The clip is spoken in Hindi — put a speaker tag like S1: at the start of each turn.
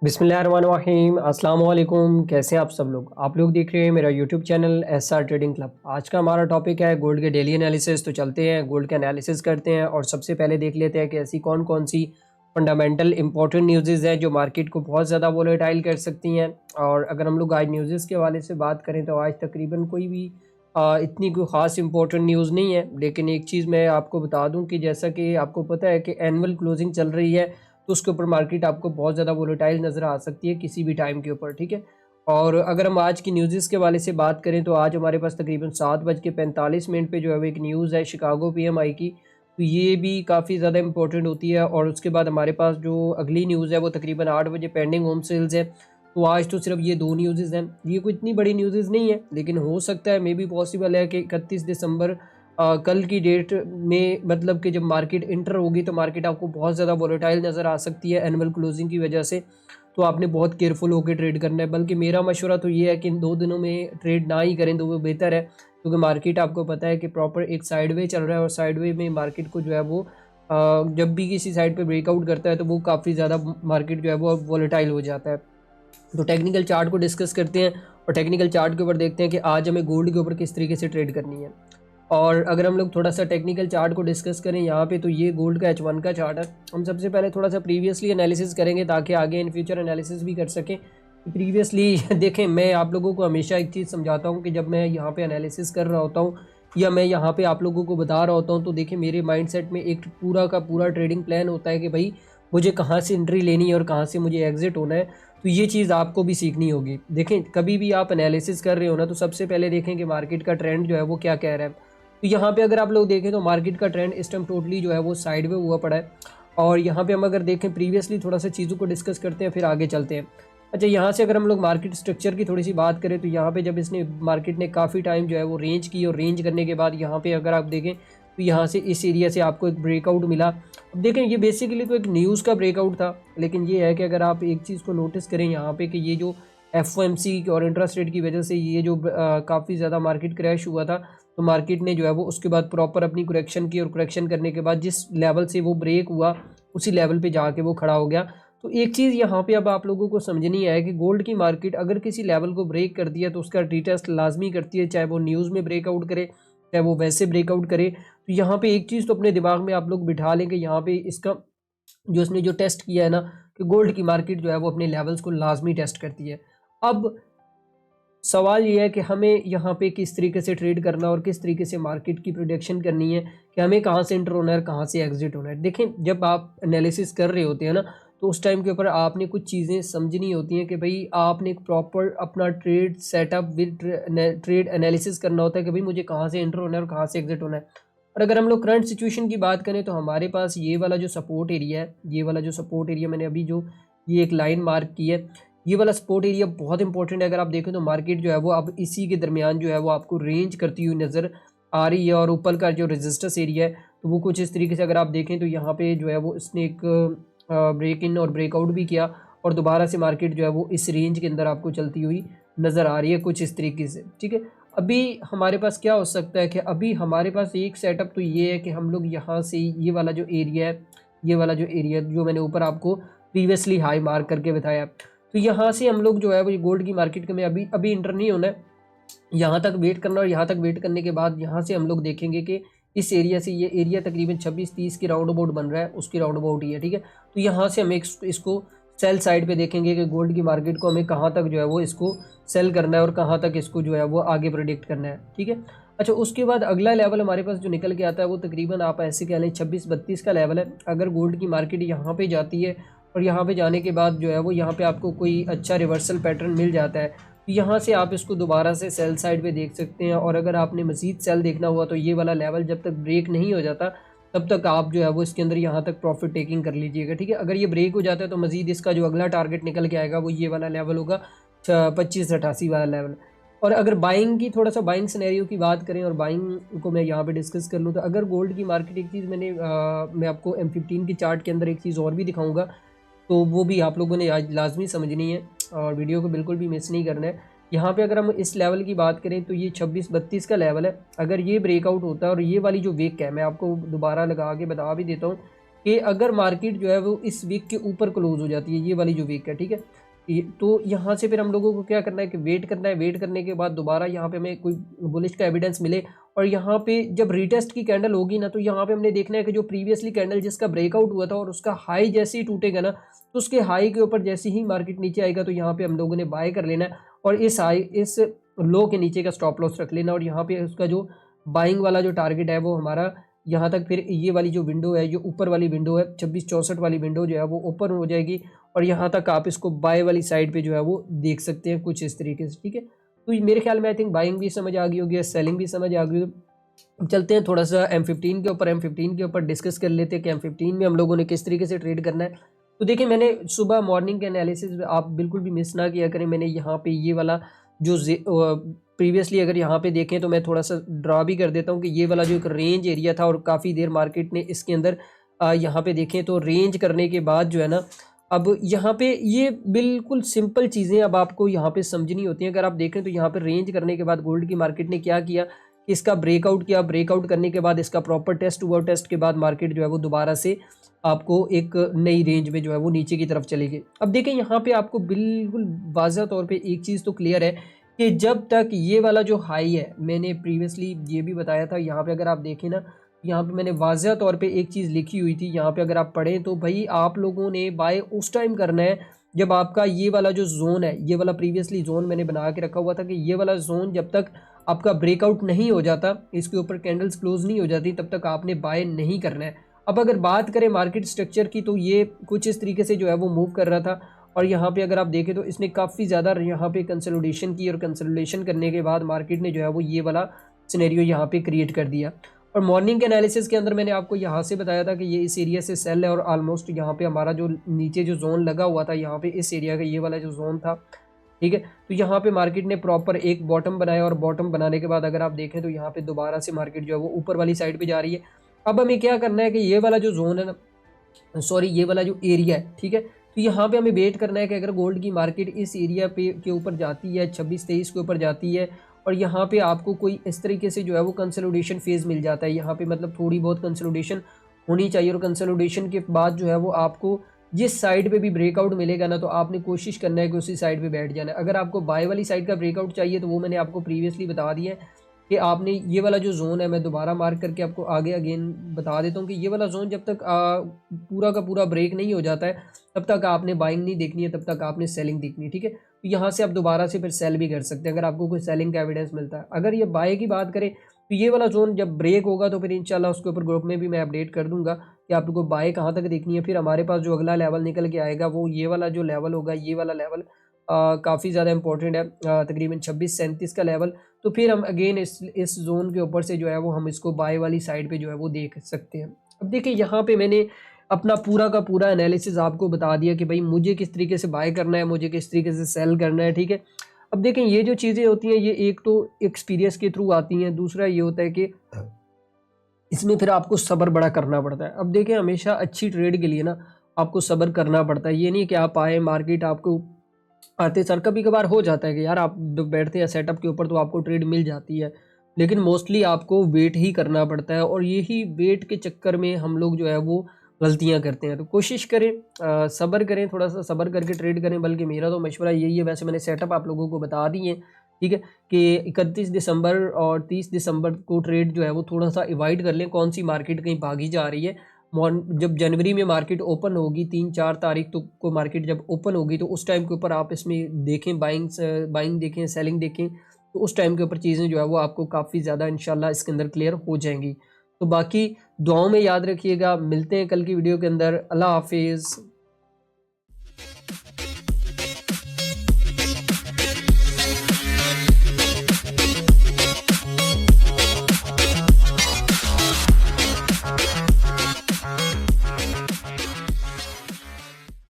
S1: बिस्मिल्लाहिर्रहमानिर्रहीम अस्सलाम वालेकुम। कैसे हैं आप लोग देख रहे हैं मेरा YouTube channel SR trading club. आज का हमारा टॉपिक है गोल्ड के डेली एनालिसिस। तो चलते हैं गोल्ड का एनालिसिस करते हैं और सबसे पहले देख लेते हैं कि ऐसी कौन कौन सी फंडामेंटल इंपॉर्टेंट न्यूज़ हैं जो मार्केट को बहुत ज़्यादा वोलेटाइल कर सकती हैं। और अगर हम लोग आज न्यूज़ के हवाले से बात करें तो आज तकरीबन कोई भी इतनी कोई ख़ास इंपॉर्टेंट न्यूज़ नहीं है, लेकिन एक चीज़ मैं आपको बता दूं कि जैसा कि आपको पता है कि एनुअल क्लोजिंग चल रही है, तो उसके ऊपर मार्केट आपको बहुत ज़्यादा वोलेटाइल नज़र आ सकती है किसी भी टाइम के ऊपर, ठीक है। और अगर हम आज की न्यूज़ के वाले से बात करें तो आज हमारे पास तकरीबन 7:45 पे जो है वो एक न्यूज़ है शिकागो पीएमआई की। तो ये भी काफ़ी ज़्यादा इंपॉर्टेंट होती है। और उसके बाद हमारे पास जो अगली न्यूज़ है वो तकरीबन 8 बजे पेंडिंग होम सेल्स है। तो आज तो सिर्फ ये दो न्यूज़ हैं, ये कोई इतनी बड़ी न्यूज़ नहीं है, लेकिन हो सकता है मे बी पॉसिबल है कि 31 दिसंबर कल की डेट में, मतलब कि जब मार्केट इंटर होगी तो मार्केट आपको बहुत ज़्यादा वोलेटाइल नज़र आ सकती है एनुअल क्लोजिंग की वजह से। तो आपने बहुत केयरफुल होकर ट्रेड करना है। बल्कि मेरा मशवरा तो ये है कि इन 2 दिनों में ट्रेड ना ही करें तो वो बेहतर है, क्योंकि मार्केट आपको पता है कि प्रॉपर एक साइडवे चल रहा है और साइडवे में मार्केट को जो है वो जब भी किसी साइड पे ब्रेकआउट करता है तो वो काफ़ी ज़्यादा मार्केट जो है वो वोलेटाइल हो जाता है। तो टेक्निकल चार्ट को डिस्कस करते हैं और टेक्निकल चार्ट के ऊपर देखते हैं कि आज हमें गोल्ड के ऊपर किस तरीके से ट्रेड करनी है। और अगर हम लोग थोड़ा सा टेक्निकल चार्ट को डिस्कस करें यहाँ पे, तो ये गोल्ड का H1 का चार्ट है। हम सबसे पहले थोड़ा सा प्रीवियसली एनालिसिस करेंगे ताकि आगे इन फ्यूचर एनालिसिस भी कर सकें। प्रीवियसली देखें, मैं आप लोगों को हमेशा एक चीज़ समझाता हूँ कि जब मैं यहाँ पे एनालिसिस कर रहा होता हूँ या मैं यहाँ पे आप लोगों को बता रहा होता हूँ, तो देखिए मेरे माइंडसेट में एक पूरा का पूरा ट्रेडिंग प्लान होता है कि भाई मुझे कहाँ से एंट्री लेनी है और कहाँ से मुझे एग्जिट होना है। तो ये चीज़ आपको भी सीखनी होगी। देखें, कभी भी आप एनालिसिस कर रहे हो ना, तो सबसे पहले देखें कि मार्केट का ट्रेंड जो है वो क्या कह रहा है। तो यहाँ पे अगर आप लोग देखें तो मार्केट का ट्रेंड इस टाइम टोटली जो है वो साइड में हुआ पड़ा है। और यहाँ पे हम अगर देखें प्रीवियसली थोड़ा सा चीज़ों को डिस्कस करते हैं फिर आगे चलते हैं। अच्छा, यहाँ से अगर हम लोग मार्केट स्ट्रक्चर की थोड़ी सी बात करें तो यहाँ पे जब इसने मार्केट ने काफ़ी टाइम जो है वो रेंज की और रेंज करने के बाद यहाँ पे अगर आप देखें तो यहाँ से इस एरिया से आपको एक ब्रेकआउट मिला। अब देखें, ये बेसिकली तो एक न्यूज़ का ब्रेकआउट था, लेकिन ये है कि अगर आप एक चीज़ को नोटिस करें यहाँ पे कि ये जो एफओएमसी और इंटरेस्ट रेट की वजह से ये जो काफ़ी ज़्यादा मार्केट क्रैश हुआ था, तो मार्केट ने जो है वो उसके बाद प्रॉपर अपनी करेक्शन की और करेक्शन करने के बाद जिस लेवल से वो ब्रेक हुआ उसी लेवल पे जाके वो खड़ा हो गया। तो एक चीज़ यहाँ पे अब आप लोगों को समझनी है कि गोल्ड की मार्केट अगर किसी लेवल को ब्रेक कर दिया तो उसका रीटेस्ट लाजमी करती है, चाहे वो न्यूज़ में ब्रेकआउट करे चाहे वो वैसे ब्रेकआउट करे। तो यहाँ पे एक चीज़ तो अपने दिमाग में आप लोग बिठा लें कि यहाँ पे इसका जो इसने जो टेस्ट किया है ना, कि गोल्ड की मार्केट जो है वो अपने लेवल्स को लाजमी टेस्ट करती है। अब सवाल ये है कि हमें यहाँ पे किस तरीके से ट्रेड करना और किस तरीके से मार्केट की प्रोडिक्शन करनी है कि हमें कहाँ से एंटर होना है कहाँ से एग्जिट होना है। देखें, जब आप एनालिसिस कर रहे होते हैं ना, तो उस टाइम के ऊपर आपने कुछ चीज़ें समझनी होती हैं कि भाई आपने एक प्रॉपर अपना trade setup with trade analysis करना होता है कि भाई मुझे कहाँ से एंटर होना है और कहाँ से एग्जिट होना है। और अगर हम लोग करंट सिचुएशन की बात करें तो हमारे पास ये वाला जो सपोर्ट एरिया है, ये वाला जो सपोर्ट एरिया मैंने अभी जो ये एक लाइन मार्क की है, ये वाला सपोर्ट एरिया बहुत इंपॉर्टेंट है। अगर आप देखें तो मार्केट जो है वो अब इसी के दरमियान जो है वो आपको रेंज करती हुई नज़र आ रही है। और ऊपर का जो रेजिस्टेंस एरिया है तो वो कुछ इस तरीके से अगर आप देखें तो यहाँ पे जो है वो इसने एक ब्रेक इन और ब्रेकआउट भी किया और दोबारा से मार्केट जो है वो इस रेंज के अंदर आपको चलती हुई नज़र आ रही है कुछ इस तरीके से, ठीक है। अभी हमारे पास क्या हो सकता है कि अभी हमारे पास एक सेटअप तो ये है कि हम लोग यहाँ से ये वाला जो एरिया है, ये वाला जो एरिया जो मैंने ऊपर आपको प्रीवियसली हाई मार्क करके बताया, तो यहाँ से हम लोग जो है वो गोल्ड की मार्केट में अभी अभी इंटर नहीं होना है, यहाँ तक वेट करना। और यहाँ तक वेट करने के बाद यहाँ से हम लोग देखेंगे कि इस एरिया से ये एरिया तकरीबन 26-30 की राउंड अबाउट बन रहा है, उसकी राउंड अबाउट ही है, ठीक है। तो यहाँ से हम इसको सेल साइड पे देखेंगे कि गोल्ड की मार्केट को हमें कहाँ तक जो है वो इसको सेल करना है और कहाँ तक इसको जो है वो आगे प्रेडिक्ट करना है, ठीक है। अच्छा, उसके बाद अगला लेवल हमारे पास जो निकल के आता है वो तकरीबन आप ऐसे कह लें 26-32 का लेवल है। अगर गोल्ड की मार्केट यहाँ पे जाती है और यहाँ पे जाने के बाद जो है वो यहाँ पे आपको कोई अच्छा रिवर्सल पैटर्न मिल जाता है, तो यहाँ से आप इसको दोबारा से सेल साइड पे देख सकते हैं। और अगर आपने मज़ीद सेल देखना हुआ तो ये वाला लेवल जब तक ब्रेक नहीं हो जाता तब तक आप जो है वो इसके अंदर यहाँ तक प्रॉफिट टेकिंग कर लीजिएगा, ठीक है। अगर ये ब्रेक हो जाता है तो मज़ीद इसका जो अगला टारगेट निकल के आएगा वो ये वाला लेवल होगा 25-88 वाला लेवल। और अगर बाइंग की थोड़ा सा बाइंग सिनेरियो की बात करें और बाइंग को मैं यहाँ पे डिस्कस कर लूँ, तो अगर गोल्ड की मार्केट एक चीज़ मैं आपको M15 की चार्ट के अंदर एक चीज़ और भी दिखाऊंगा, तो वो भी आप लोगों ने आज लाजमी समझनी है और वीडियो को बिल्कुल भी मिस नहीं करना है। यहाँ पे अगर हम इस लेवल की बात करें तो ये 26-32 का लेवल है। अगर ये ब्रेकआउट होता है और ये वाली जो विक है, मैं आपको दोबारा लगा के बता भी देता हूँ कि अगर मार्केट जो है वो इस वीक के ऊपर क्लोज हो जाती है, ये वाली जो वीक है, ठीक है, तो यहाँ से फिर हम लोगों को क्या करना है कि वेट करना है। वेट करने के बाद दोबारा यहाँ पे हमें कोई बुलिश का एविडेंस मिले और यहाँ पे जब रीटेस्ट की कैंडल होगी ना, तो यहाँ पे हमने देखना है कि जो प्रीवियसली कैंडल जिसका ब्रेकआउट हुआ था और उसका हाई जैसे ही टूटेगा ना, तो उसके हाई के ऊपर जैसे ही मार्केट नीचे आएगा तो यहाँ पे हम लोगों ने बाय कर लेना है और इस लो के नीचे का स्टॉप लॉस रख लेना। और यहाँ पे उसका जो बाइंग वाला जो टारगेट है वो हमारा यहाँ तक, फिर ये वाली जो विंडो है, जो ऊपर वाली विंडो है 2664 वाली विंडो जो है वो ओपन हो जाएगी और यहाँ तक आप इसको बाय वाली साइड पे जो है वो देख सकते हैं कुछ इस तरीके से, ठीक है। तो मेरे ख्याल में आई थिंक बाइंग भी समझ आ गई होगी, सेलिंग भी समझ आ गई होगी। चलते हैं थोड़ा सा M15 के ऊपर डिस्कस कर लेते हैं कि M15 में हम लोगों ने किस तरीके से ट्रेड करना है। तो देखिए, मैंने सुबह मॉर्निंग के एनालिसिस आप बिल्कुल भी मिस ना किया करें। मैंने यहाँ पे ये वाला जो प्रीवियसली अगर यहाँ पे देखें तो मैं थोड़ा सा ड्रा भी कर देता हूँ कि ये वाला जो एक रेंज एरिया था और काफ़ी देर मार्केट ने इसके अंदर यहाँ पे देखें तो रेंज करने के बाद जो है ना, अब यहाँ पे ये बिल्कुल सिंपल चीज़ें अब आपको यहाँ पे समझनी होती हैं। अगर आप देखें तो यहाँ पे रेंज करने के बाद गोल्ड की मार्केट ने क्या किया कि इसका ब्रेकआउट किया, ब्रेकआउट करने के बाद इसका प्रॉपर टेस्ट हुआ, टेस्ट के बाद मार्केट जो है वो दोबारा से आपको एक नई रेंज में जो है वो नीचे की तरफ चली गई। अब देखें यहाँ पे आपको बिल्कुल वाज़ह तौर पे एक चीज़ तो क्लियर है कि जब तक ये वाला जो हाई है, मैंने प्रीवियसली ये भी बताया था, यहाँ पे अगर आप देखें ना, यहाँ पे मैंने वाज़ह तौर पे एक चीज़ लिखी हुई थी, यहाँ पे अगर आप पढ़ें तो भाई आप लोगों ने बाय उस टाइम करना है जब आपका ये वाला जो जोन है, ये वाला प्रीवियसली जोन मैंने बना के रखा हुआ था कि ये वाला जोन जब तक आपका ब्रेकआउट नहीं हो जाता, इसके ऊपर कैंडल्स क्लोज नहीं हो जाती, तब तक आपने बाय नहीं करना है। अब अगर बात करें मार्केट स्ट्रक्चर की तो ये कुछ इस तरीके से जो है वो मूव कर रहा था और यहाँ पे अगर आप देखें तो इसने काफ़ी ज़्यादा यहाँ पे कंसोलिडेशन की और कंसोलिडेशन करने के बाद मार्केट ने जो है वो ये वाला सिनेरियो यहाँ पे क्रिएट कर दिया। और मॉर्निंग के एनालिसिस के अंदर मैंने आपको यहाँ से बताया था कि ये इस एरिया से सेल है और ऑलमोस्ट यहाँ पे हमारा जो नीचे जो जोन लगा हुआ था, यहाँ पे इस एरिया का ये वाला जो जोन था, ठीक है, तो यहाँ पे मार्केट ने प्रॉपर एक बॉटम बनाया और बॉटम बनाने के बाद अगर आप देखें तो यहाँ पे दोबारा से मार्केट जो है वो ऊपर वाली साइड पे जा रही है। अब हमें क्या करना है कि ये वाला जो जोन है ना, सॉरी ये वाला जो एरिया है, ठीक है, तो यहाँ पे हमें वेट करना है कि अगर गोल्ड की मार्केट इस एरिया पे के ऊपर जाती है, 26-23 के ऊपर जाती है और यहाँ पे आपको कोई इस तरीके से जो है वो कंसोलिडेशन फेज़ मिल जाता है, यहाँ पे मतलब थोड़ी बहुत कंसोलिडेशन होनी चाहिए और कंसोलिडेशन के बाद जो है वो आपको जिस साइड पे भी ब्रेकआउट मिलेगा ना, तो आपने कोशिश करना है कि उसी साइड पे बैठ जाना है। अगर आपको बाय वाली साइड का ब्रेकआउट चाहिए तो वो मैंने आपको प्रीवियसली बता दिया है कि आपने ये वाला जो जोन है, मैं दोबारा मार्क करके आपको आगे अगेन बता देता हूँ कि ये वाला जोन जब तक पूरा का पूरा ब्रेक नहीं हो जाता है तब तक आपने बाइंग नहीं देखनी है, तब तक आपने सेलिंग देखनी है, ठीक है। तो यहाँ से आप दोबारा से फिर सेल भी कर सकते हैं अगर आपको कोई सेलिंग का एविडेंस मिलता है। अगर ये बाय की बात करें तो ये वाला जोन जब ब्रेक होगा तो फिर इंशाल्लाह उसके ऊपर ग्रुप में भी मैं अपडेट कर दूंगा कि आपको बाय कहाँ तक देखनी है। फिर हमारे पास जो अगला लेवल निकल के आएगा वो ये वाला जो लेवल होगा, ये वाला लेवल काफ़ी ज़्यादा इंपॉर्टेंट है, तकरीबन 26-37 का लेवल। तो फिर हम अगेन इस जोन के ऊपर से जो है वो हम इसको बाय वाली साइड पे जो है वो देख सकते हैं। अब देखिए यहाँ पे मैंने अपना पूरा का पूरा एनालिसिस आपको बता दिया कि भाई मुझे किस तरीके से बाय करना है, मुझे किस तरीके से सेल करना है, ठीक है। अब देखें ये जो चीज़ें होती हैं ये एक तो एक्सपीरियंस के थ्रू आती हैं, दूसरा ये होता है कि इसमें फिर आपको सब्र बड़ा करना पड़ता है। अब देखें हमेशा अच्छी ट्रेड के लिए ना आपको सब्र करना पड़ता है। ये नहीं कि आप आए मार्केट आपको आते सर, कभी कभार हो जाता है कि यार आप बैठते हैं सेटअप के ऊपर तो आपको ट्रेड मिल जाती है, लेकिन मोस्टली आपको वेट ही करना पड़ता है और यही वेट के चक्कर में हम लोग जो है वो गलतियां करते हैं। तो कोशिश करें, सब्र करें, थोड़ा सा सब्र करके ट्रेड करें। बल्कि मेरा तो मशवरा यही है, वैसे मैंने सेटअप आप लोगों को बता दिए, ठीक है, कि 31 दिसंबर और 30 दिसंबर को ट्रेड जो है वो थोड़ा सा अवॉइड कर लें। कौन सी मार्केट कहीं भागी जा रही है, जब जनवरी में मार्केट ओपन होगी 3-4 तारीख तो को मार्केट जब ओपन होगी तो उस टाइम के ऊपर आप इसमें देखें, बाइंग देखें, सेलिंग देखें, तो उस टाइम के ऊपर चीज़ें जो है वो आपको काफ़ी ज़्यादा इंशाल्लाह इसके अंदर क्लियर हो जाएंगी। तो बाकी दुआओं में याद रखिएगा, मिलते हैं कल की वीडियो के अंदर। अल्लाह हाफिज़।